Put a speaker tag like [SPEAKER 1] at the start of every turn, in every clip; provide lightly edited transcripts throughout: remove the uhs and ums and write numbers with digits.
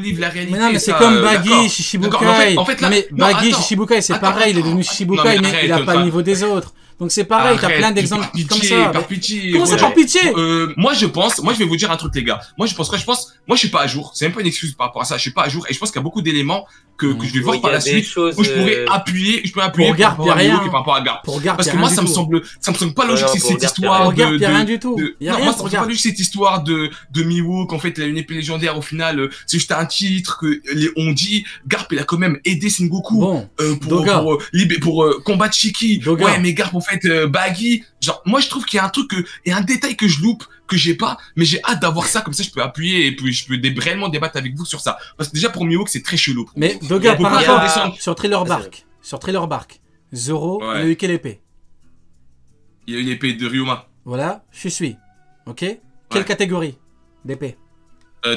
[SPEAKER 1] livre la réalité.
[SPEAKER 2] Mais non, mais c'est
[SPEAKER 1] ça,
[SPEAKER 2] comme Baggy,
[SPEAKER 1] d'accord.
[SPEAKER 2] Shishibukai.
[SPEAKER 1] En fait, là,
[SPEAKER 2] mais
[SPEAKER 1] non,
[SPEAKER 2] Baggy,
[SPEAKER 1] attends.
[SPEAKER 2] Shishibukai, c'est pareil, il est devenu Shishibukai, mais il a pas le niveau des autres. Donc c'est pareil, t'as plein d'exemples comme ça.
[SPEAKER 1] Par pitié.
[SPEAKER 2] Comment ça, par pitié?
[SPEAKER 1] Moi je vais vous dire un truc les gars. Moi je suis pas à jour. C'est même pas une excuse par rapport à ça. Je suis pas à jour et je pense qu'il y a beaucoup d'éléments que je vais voir par la suite où je pourrais appuyer,
[SPEAKER 2] pour Garp,
[SPEAKER 1] par rapport à
[SPEAKER 2] rien.
[SPEAKER 1] Mihawk et par rapport à Garp.
[SPEAKER 2] Pour Garp,
[SPEAKER 1] parce que moi ça me semble pas logique cette histoire
[SPEAKER 2] pour Garp, y a rien du tout.
[SPEAKER 1] Non, moi ça me semble pas logique cette histoire de Mihawk. En fait, il a une épée légendaire au final, c'est juste un titre que on dit Garp il a quand même aidé Sengoku pour combattre Shiki. Ouais, mais Garp en fait Baggy. Genre, moi, je trouve qu'il y a un truc et un détail que je loupe, que j'ai pas, mais j'ai hâte d'avoir ça, comme ça, je peux appuyer et puis je peux réellement débattre avec vous sur ça. Parce que déjà, pour Mihawk, c'est très chelou.
[SPEAKER 2] Mais, Doga, par rapport sur Thriller Bark, Zoro, il a eu quelle épée?
[SPEAKER 1] Il a eu l'épée de Ryuma.
[SPEAKER 2] Voilà, je suis. Ok? Quelle catégorie d'épée?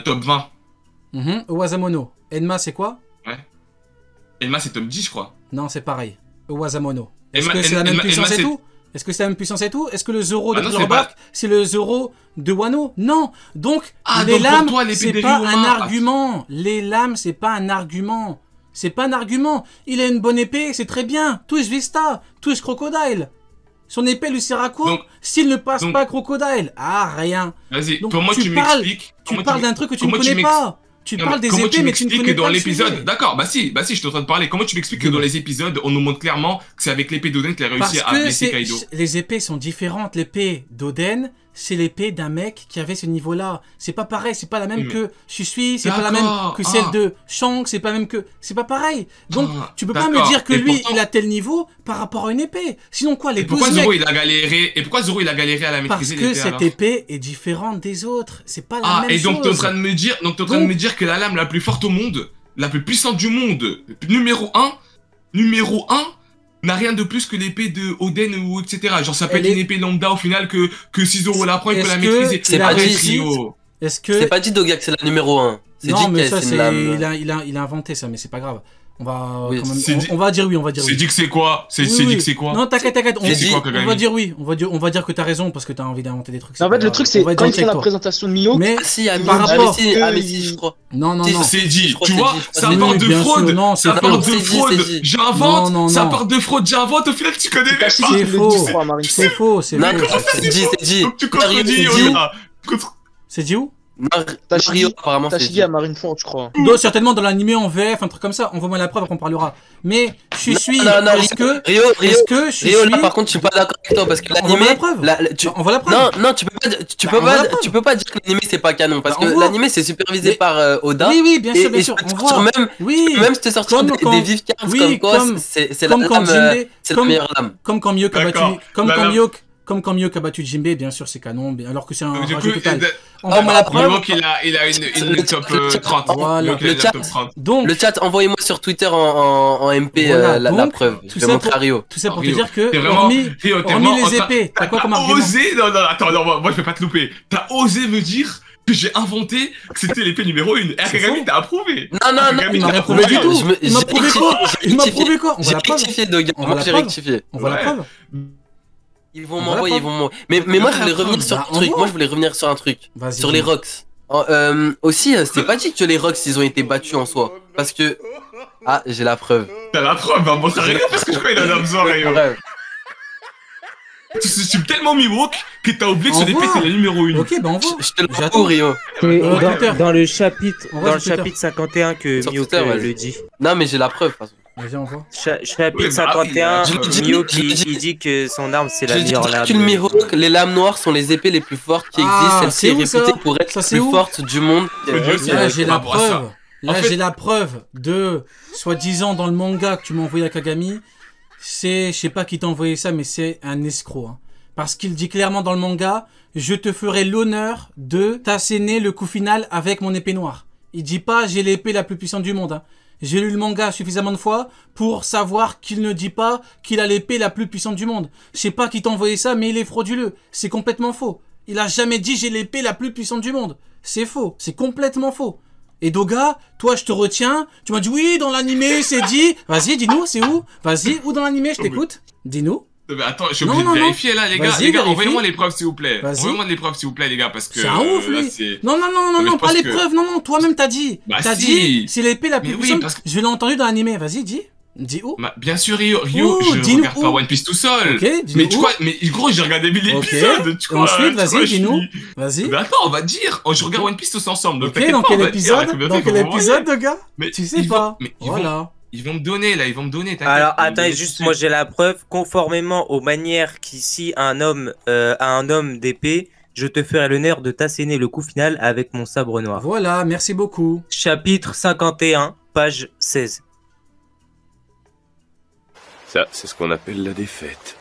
[SPEAKER 1] Top 20.
[SPEAKER 2] Owazamono. Enma, c'est quoi?
[SPEAKER 1] Ouais. Enma, c'est top 10, je crois.
[SPEAKER 2] Non, c'est pareil. Owazamono. Est-ce que c'est la même puissance et tout? Est-ce que c'est la même puissance et tout? Est-ce que le Zoro de Thriller Bark, c'est le Zoro de Wano? Non. Donc, les lames, c'est pas un argument. Les lames, c'est pas un argument. C'est pas un argument. Il a une bonne épée, c'est très bien. Twitch Vista, Twitch Crocodile. Son épée lui sert à quoi? S'il ne passe pas Crocodile? Ah, rien.
[SPEAKER 1] Vas-y, comment tu m'expliques?
[SPEAKER 2] Tu parles d'un truc que tu ne connais pas. Tu parles des épées, mais tu ne connais pas
[SPEAKER 1] dans l'épisode. D'accord, bah si, je suis en train de parler. Comment tu m'expliques que dans les épisodes, on nous montre clairement que c'est avec l'épée d'Oden qu'il a réussi à blesser Kaido?
[SPEAKER 2] Les épées sont différentes. L'épée d'Oden, c'est l'épée d'un mec qui avait ce niveau-là. C'est pas pareil, c'est pas la même que Shisui, c'est pas la même que celle de Shanks, c'est pas la même que... C'est pas pareil. Donc, tu peux pas me dire que lui, il a tel niveau par rapport à une épée. Sinon quoi, les 12
[SPEAKER 1] mecs... Et pourquoi Zoro, il a galéré à la maîtriser l'épée?
[SPEAKER 2] Parce que cette épée est différente des autres. C'est pas la même chose.
[SPEAKER 1] Et donc, t'es en train de me dire que la lame la plus forte au monde, la plus puissante du monde, numéro 1, n'a rien de plus que l'épée de Oden ou etc. Genre ça peut être une épée lambda au final que si Zoro la prend, il peut la maîtriser.
[SPEAKER 3] C'est pas dit. C'est pas dit Doga que c'est la numéro 1.
[SPEAKER 2] Non mais ça c'est il a inventé ça, mais c'est pas grave. On va on va dire oui,
[SPEAKER 1] C'est dit que c'est quoi? C'est dit que c'est quoi?
[SPEAKER 2] Non, t'inquiète, on va dire oui, on va dire que t'as raison parce que t'as envie d'inventer des trucs.
[SPEAKER 4] En fait, le truc c'est quand ils font la présentation de Mihawk.
[SPEAKER 2] Mais
[SPEAKER 3] si, par rapport je crois.
[SPEAKER 2] Non,
[SPEAKER 1] c'est dit. Tu vois, ça part de fraude. Ça part de fraude. J'invente. Ça part de fraude. J'invente. Au final, tu connais pas.
[SPEAKER 2] C'est faux. C'est
[SPEAKER 3] dit.
[SPEAKER 1] Tu contredis.
[SPEAKER 2] C'est dit où?
[SPEAKER 4] T'as dit à Marineford, je crois.
[SPEAKER 2] Certainement dans l'animé en VF, un truc comme ça. Envoie-moi la preuve, après on parlera. Mais je suis.
[SPEAKER 3] Est-ce que Rio, là, par contre, je suis pas d'accord avec toi parce que l'animé.
[SPEAKER 2] On voit la preuve.
[SPEAKER 3] Non, tu peux pas dire que l'animé c'est pas canon parce que l'animé c'est supervisé par Oda.
[SPEAKER 2] Oui, bien sûr.
[SPEAKER 3] On voit. Même si tu sortir des vives cartes comme quoi, c'est la meilleure lame.
[SPEAKER 2] Comme quand Mihawk a battu Jinbei, bien sûr c'est canon, alors que c'est un rajout total.
[SPEAKER 1] Envoie-moi la preuve. Il a une top 30.
[SPEAKER 2] Voilà.
[SPEAKER 3] Le chat, envoyez-moi sur Twitter en MP la preuve. Je vais montrer à Rio.
[SPEAKER 2] Tout ça pour te dire que, hormis les épées, t'as quoi comme argument?
[SPEAKER 1] Non, attends, moi je vais pas te louper. T'as osé me dire que j'ai inventé que c'était l'épée numéro 1. Akagami t'a approuvé.
[SPEAKER 3] Non,
[SPEAKER 2] il m'a rien prouvé du tout. Il m'a prouvé quoi?
[SPEAKER 3] J'ai rectifié, Doga. Moi j'ai rectifié.
[SPEAKER 2] On voit la preuve.
[SPEAKER 3] Ils vont m'envoyer. Mais moi je voulais revenir sur un truc. Moi je voulais revenir sur un truc. Sur les Rocks. Aussi, c'est pas dit que les Rocks ils ont été battus en soi. Parce que. Ah, j'ai la preuve.
[SPEAKER 1] T'as la preuve, hein. Bon, ça rigole parce que je crois qu'il en a besoin, Rio. Tu suis tellement Mihawk que t'as oublié que son épée était la numéro 1.
[SPEAKER 2] Ok, bah on voit.
[SPEAKER 3] Je te le prends, Rio.
[SPEAKER 5] Dans le chapitre 51 que Mihawk le dit.
[SPEAKER 3] Non, mais j'ai la preuve, de toute façon.
[SPEAKER 2] Vas-y, on voit.
[SPEAKER 5] Chapitre 51, Mihawk il dit que son arme c'est la meilleure lame.
[SPEAKER 3] Mihawk, les lames noires sont les épées les plus fortes qui existent. Celle-ci est réputée pour être la plus forte du monde.
[SPEAKER 2] Là, j'ai la preuve. Là, j'ai la preuve de, soi-disant, dans le manga que tu m'as envoyé à Kagami. Je sais pas qui t'a envoyé ça, mais c'est un escroc. Hein. Parce qu'il dit clairement dans le manga, je te ferai l'honneur de t'asséner le coup final avec mon épée noire. Il dit pas, j'ai l'épée la plus puissante du monde. Hein. J'ai lu le manga suffisamment de fois pour savoir qu'il ne dit pas qu'il a l'épée la plus puissante du monde. Je sais pas qui t'a envoyé ça, mais il est frauduleux. C'est complètement faux. Il a jamais dit j'ai l'épée la plus puissante du monde. C'est faux. C'est complètement faux. Et Doga, toi je te retiens. Tu m'as dit oui, dans l'animé c'est dit. Vas-y, dis-nous, c'est où? Vas-y, où dans l'animé, je t'écoute. Dis-nous.
[SPEAKER 1] Mais attends, je suis obligé de vérifier là, les gars. Les gars, envoyez-moi les preuves, s'il vous plaît. Envoyez-moi les preuves, s'il vous plaît, les gars, parce que.
[SPEAKER 2] C'est un ouf, lui. Non, pas les preuves. Non, toi-même, t'as dit. T'as dit, c'est l'épée la plus puissante. Je l'ai entendu dans l'animé. Vas-y, dis. Dis où?
[SPEAKER 1] Bien sûr, Rio, je regarde pas One Piece tout seul. Mais tu crois, mais gros, j'ai regardé 1000 épisodes.
[SPEAKER 2] Ensuite, vas-y, dis-nous. Vas-y.
[SPEAKER 1] Mais attends, on va dire. Je regarde One Piece tous ensemble.
[SPEAKER 2] Ok, dans quel épisode? Dans quel épisode, de gars? Tu sais pas. Voilà.
[SPEAKER 1] Ils vont me donner là, ils vont me donner.
[SPEAKER 5] Alors attends, juste moi j'ai la preuve, conformément aux manières qu'ici un homme d'épée, je te ferai l'honneur de t'asséner le coup final avec mon sabre noir.
[SPEAKER 2] Voilà, merci beaucoup.
[SPEAKER 5] Chapitre 51, page 16.
[SPEAKER 6] Ça, c'est ce qu'on appelle la défaite.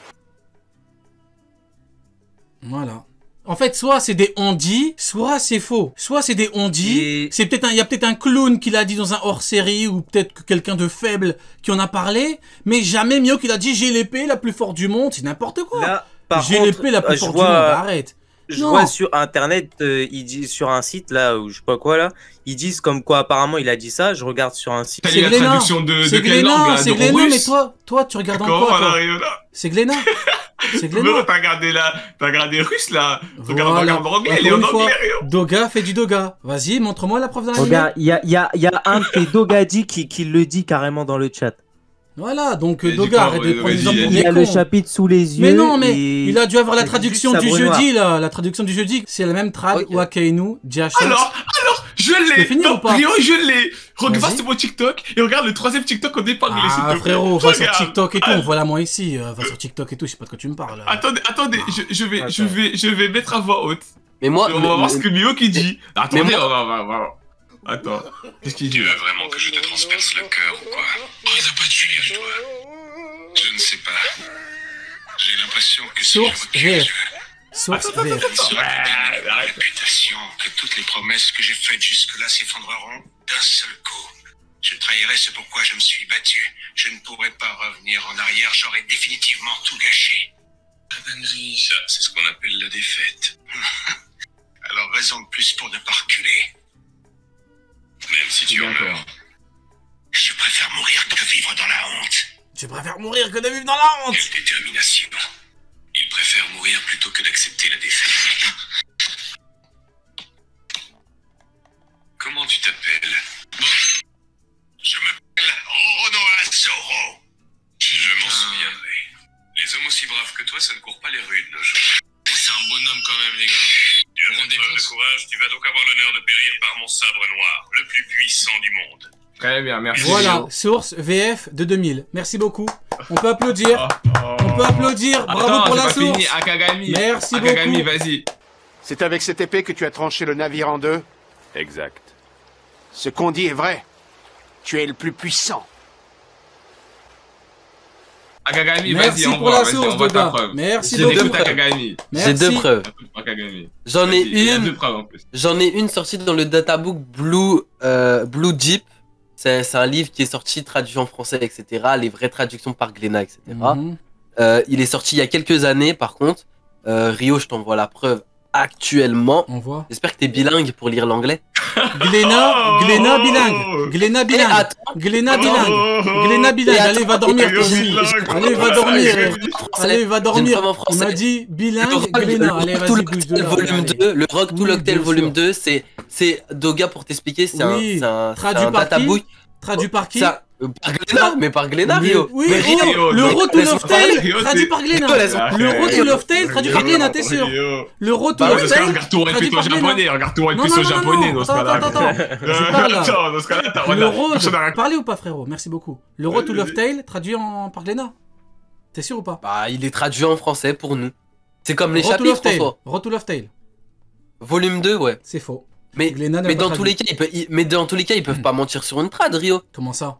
[SPEAKER 2] Voilà. En fait, soit c'est des on-dit, soit c'est faux. Soit c'est des on-dit, c'est peut-être il y a peut-être un clown qui l'a dit dans un hors-série, ou peut-être que quelqu'un de faible qui en a parlé, mais jamais Mio qui l'a dit j'ai l'épée la plus forte du monde, c'est n'importe quoi. J'ai l'épée la plus forte du monde, arrête.
[SPEAKER 5] Je vois sur internet, ils disent sur un site là, ou je sais pas quoi là, ils disent comme quoi apparemment il a dit ça, je regarde sur un site.
[SPEAKER 1] C'est la traduction de quelle langue là?
[SPEAKER 2] C'est Glénat, mais toi tu regardes en quoi toi? C'est Glénat. C'est Glénat.
[SPEAKER 1] T'as regardé russe là. Regarde en anglais, il est en anglais.
[SPEAKER 2] Doga fait du Doga. Vas-y, montre-moi la preuve dans la
[SPEAKER 5] Regarde, il y a un de tes Dogadi qui le dit carrément dans le chat.
[SPEAKER 2] Voilà, donc Doga, arrête de prendre les exemples pour des cons.
[SPEAKER 5] Il a le chapitre sous les yeux.
[SPEAKER 2] Mais non, mais il a dû avoir la traduction du jeudi, là. La traduction du jeudi, c'est la même trad, Wakainu, Diachos.
[SPEAKER 1] Alors, je l'ai.
[SPEAKER 2] Finir ou pas?
[SPEAKER 1] Rio, je l'ai. Va sur mon TikTok et regarde le troisième TikTok au départ.
[SPEAKER 2] Ah, frérot, va sur TikTok et tout. Voilà, moi ici. Va sur TikTok et tout, je sais pas de quoi tu me parles.
[SPEAKER 1] Attendez, je vais mettre à voix haute.
[SPEAKER 3] Mais moi.
[SPEAKER 1] On va voir ce que Mio qui dit. Attendez, on va.
[SPEAKER 6] Attends. Qu'est-ce qu'il dit? Tu veux vraiment que je te transperce le cœur ou quoi? Oh, t'as pas de tuile, toi. Je ne sais pas. J'ai l'impression que si
[SPEAKER 2] Source
[SPEAKER 6] la réputation que toutes les promesses que j'ai faites jusque-là s'effondreront d'un seul coup. Je trahirai ce pourquoi je me suis battu. Je ne pourrai pas revenir en arrière, j'aurai définitivement tout gâché. La dinguerie, ça, c'est ce qu'on appelle la défaite. Alors raison de plus pour ne pas reculer. Même si tu en meurs. Je préfère mourir que vivre dans la honte.
[SPEAKER 2] Je préfère mourir que de vivre dans la honte.
[SPEAKER 6] Quelle détermination. Il préfère mourir plutôt que d'accepter la défaite. Comment tu t'appelles? Je m'appelle Roronoa Zoro. Je m'en souviendrai. Les hommes aussi braves que toi, ça ne court pas les rues de nos jours. C'est un bonhomme quand même, les gars. Tu as fait preuve de courage, tu vas donc avoir l'honneur de périr par mon sabre noir, le plus puissant du monde.
[SPEAKER 1] Très bien, merci.
[SPEAKER 2] Voilà, source VF de 2000. Merci beaucoup. On peut applaudir. On peut applaudir. Bravo pour la source.
[SPEAKER 1] Fini. Akagami.
[SPEAKER 2] Merci
[SPEAKER 1] Akagami,
[SPEAKER 2] beaucoup.
[SPEAKER 1] vas-y.
[SPEAKER 7] C'est avec cette épée que tu as tranché le navire en deux?
[SPEAKER 6] Exact.
[SPEAKER 7] Ce qu'on dit est vrai. Tu es le plus puissant.
[SPEAKER 1] Akagami,
[SPEAKER 2] merci
[SPEAKER 1] vas-y,
[SPEAKER 2] pour la source, Doga. Merci beaucoup.
[SPEAKER 1] Akagami.
[SPEAKER 3] J'ai deux preuves. J'en ai
[SPEAKER 1] une.
[SPEAKER 3] J'en ai une sortie dans le databook Blue Jeep. C'est un livre qui est sorti, traduit en français, etc. Les vraies traductions par Glénat, etc. Il est sorti il y a quelques années, par contre. Rio, je t'envoie la preuve actuellement.
[SPEAKER 2] On voit.
[SPEAKER 3] J'espère que t'es bilingue pour lire l'anglais.
[SPEAKER 2] Glénat bilingue. Glénat bilingue. Glénat bilingue. Glénat bilingue. Allez, va dormir, toi aussi. Allez, va dormir. Allez, va dormir. On m'a dit bilingue, Glénat. Allez, vas-y, bouge de là.
[SPEAKER 3] Le Rock to Locktail volume 2, c'est Doga pour t'expliquer, c'est un databook.
[SPEAKER 2] Traduit par qui?
[SPEAKER 3] Par Glénat, mais par Glénat, Rio.
[SPEAKER 2] Oui, le Road to Locktail traduit par Glénat. Le Road to Locktail traduit par Glénat, t'es sûr? Le Road to Locktail
[SPEAKER 1] traduit par Glénat. Regarde tout en japonais dans ce cas-là.
[SPEAKER 2] Attends, dans ce cas-là, le Road, parlez ou pas, frérot? Merci beaucoup. Le Road to Locktail traduit par Glénat. T'es sûr ou pas?
[SPEAKER 3] Bah, il est traduit en français pour nous. C'est comme les chapitres, François.
[SPEAKER 2] Road to Locktail.
[SPEAKER 3] Volume 2, ouais.
[SPEAKER 2] C'est faux.
[SPEAKER 3] Mais dans tous les cas, ils peuvent pas mentir sur une trad, Rio.
[SPEAKER 2] Comment ça?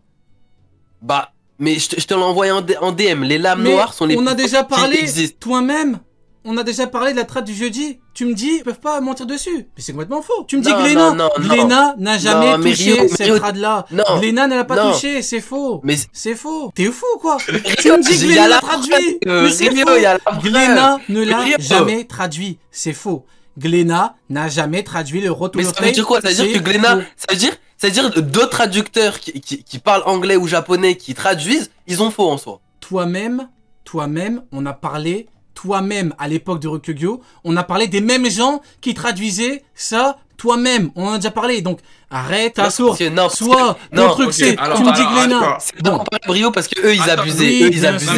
[SPEAKER 3] Bah, mais je te l'ai envoyé en DM. Les lames noires sont les
[SPEAKER 2] on a déjà parlé, toi-même, on a déjà parlé de la trad du jeudi. Tu me dis, ils peuvent pas mentir dessus. Mais c'est complètement faux. Tu me dis Glénat n'a jamais touché cette trad-là. Glénat ne l'a pas touché, c'est faux. Mais c'est faux. T'es fou, quoi. Tu me dis Glénat l'a traduit. Mais c'est faux. Glénat ne l'a jamais traduit. C'est faux. Glénat n'a jamais traduit le Road to Locktail.
[SPEAKER 3] Mais ça veut dire quoi? Ça veut dire que Glénat, ça veut dire deux traducteurs qui parlent anglais ou japonais qui traduisent, ils ont faux en soi.
[SPEAKER 2] Toi-même, toi-même, on a parlé, toi-même, à l'époque de Rokugyo, on a parlé des mêmes gens qui traduisaient ça toi-même. On en a déjà parlé, donc arrête ta source. Soit ton truc c'est, tu me dis Glénat.
[SPEAKER 3] C'est pas brio parce que eux ils abusaient,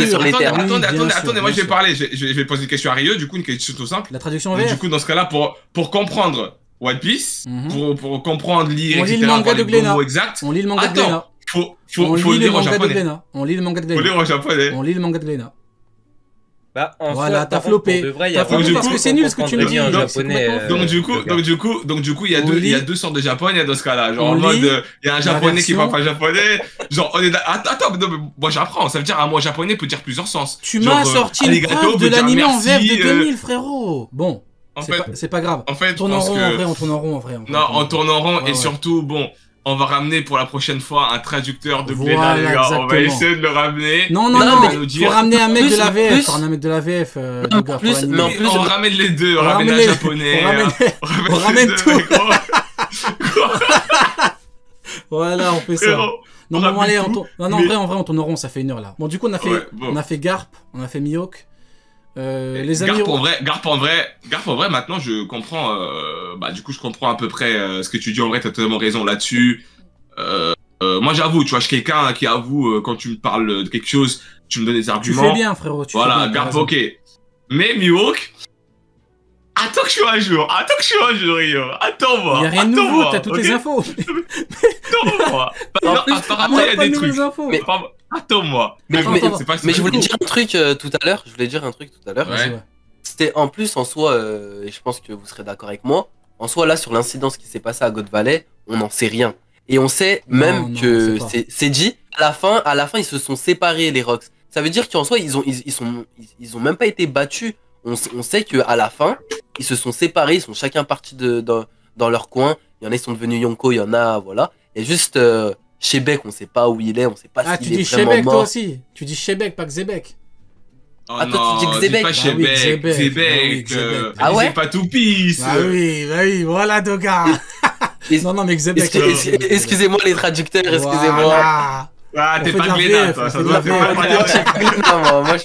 [SPEAKER 3] sur les termes.
[SPEAKER 1] Attendez, moi je vais parler, je vais poser une question à Rio, du coup une question tout simple.
[SPEAKER 2] La traduction en VF.
[SPEAKER 1] Du coup dans ce cas-là, pour comprendre One Piece, pour comprendre, lire,
[SPEAKER 2] etc. On lit le manga de Glénat.
[SPEAKER 1] On
[SPEAKER 2] lit le manga de Glénat.
[SPEAKER 1] Faut le lire en japonais.
[SPEAKER 2] On lit le manga de Glénat.
[SPEAKER 1] Faut lire en japonais.
[SPEAKER 2] On lit le manga de Glénat.
[SPEAKER 5] Bah,
[SPEAKER 2] voilà, t'as flopé. T'as flopé parce que c'est nul ce que tu me dis
[SPEAKER 5] en japonais.
[SPEAKER 1] Donc du coup, il y a deux sortes de japonais dans ce cas-là. Genre en mode, il y a un japonais qui parle pas japonais. Genre, attends, moi j'apprends. Ça veut dire un mot japonais peut dire plusieurs sens.
[SPEAKER 2] Tu m'as sorti une preuve de l'anime en VF de 2000, frérot. Bon, c'est pas grave.
[SPEAKER 1] En fait,
[SPEAKER 2] on tourne en rond en vrai.
[SPEAKER 1] Non, on tourne en rond et surtout, bon. On va ramener pour la prochaine fois un traducteur de Glénat, les gars.
[SPEAKER 2] Exactement.
[SPEAKER 1] On va essayer de le ramener.
[SPEAKER 2] Non, faut ramener un mec de la VF. Faut ramener un mec de la VF.
[SPEAKER 3] Mais en plus,
[SPEAKER 1] on ramène les deux. On ramène un japonais.
[SPEAKER 2] On ramène tout. Voilà, on fait ça. Non, allez, en vrai, on tourne en rond, ça fait 1 heure là. Bon, du coup, on a fait Garp, on a fait Mihawk. Les amis.
[SPEAKER 1] Garp en vrai, maintenant je comprends. Du coup, je comprends à peu près ce que tu dis. En vrai, t'as totalement raison là-dessus. Moi, j'avoue, tu vois, je suis quelqu'un qui avoue quand tu me parles de quelque chose, tu me donnes des arguments.
[SPEAKER 2] Tu fais bien, frérot.
[SPEAKER 1] Voilà, Garp, ok. Mais Mihawk, attends que je suis un jour. Rio. Attends-moi.
[SPEAKER 2] Y'a rien de nouveau, t'as toutes les infos.
[SPEAKER 1] Attends-moi. Apparemment, il y a des trucs.
[SPEAKER 3] Mais
[SPEAKER 1] attends-moi.
[SPEAKER 3] Mais je voulais dire un truc tout à l'heure.
[SPEAKER 1] Ouais.
[SPEAKER 3] C'était en plus en soi, et je pense que vous serez d'accord avec moi, en soi là sur l'incidence qui s'est passée à God Valley, on n'en sait rien. Et on sait même que c'est dit, à la fin ils se sont séparés les Rocks. Ça veut dire qu'en soi ils ont même pas été battus. On sait qu'à la fin, ils se sont séparés, ils sont chacun partis dans leur coin. Il y en a, ils sont devenus Yonko, il y en a, voilà. Et juste Shebek, on sait pas où il est, on sait pas s'il est vraiment mort.
[SPEAKER 2] Tu dis Shebek toi aussi. Tu dis Shebek, pas Xebek.
[SPEAKER 1] Oh ah, toi tu dis Xebek. Pas Shebek.
[SPEAKER 3] Ah ouais?
[SPEAKER 1] C'est pas tout pisse.
[SPEAKER 2] Ah oui, voilà Doga. Non, mais Xebek.
[SPEAKER 3] Excusez-moi les traducteurs, excusez-moi.
[SPEAKER 1] Ah, t'es pas Glénat, toi. Ça doit faire pas.
[SPEAKER 3] Moi,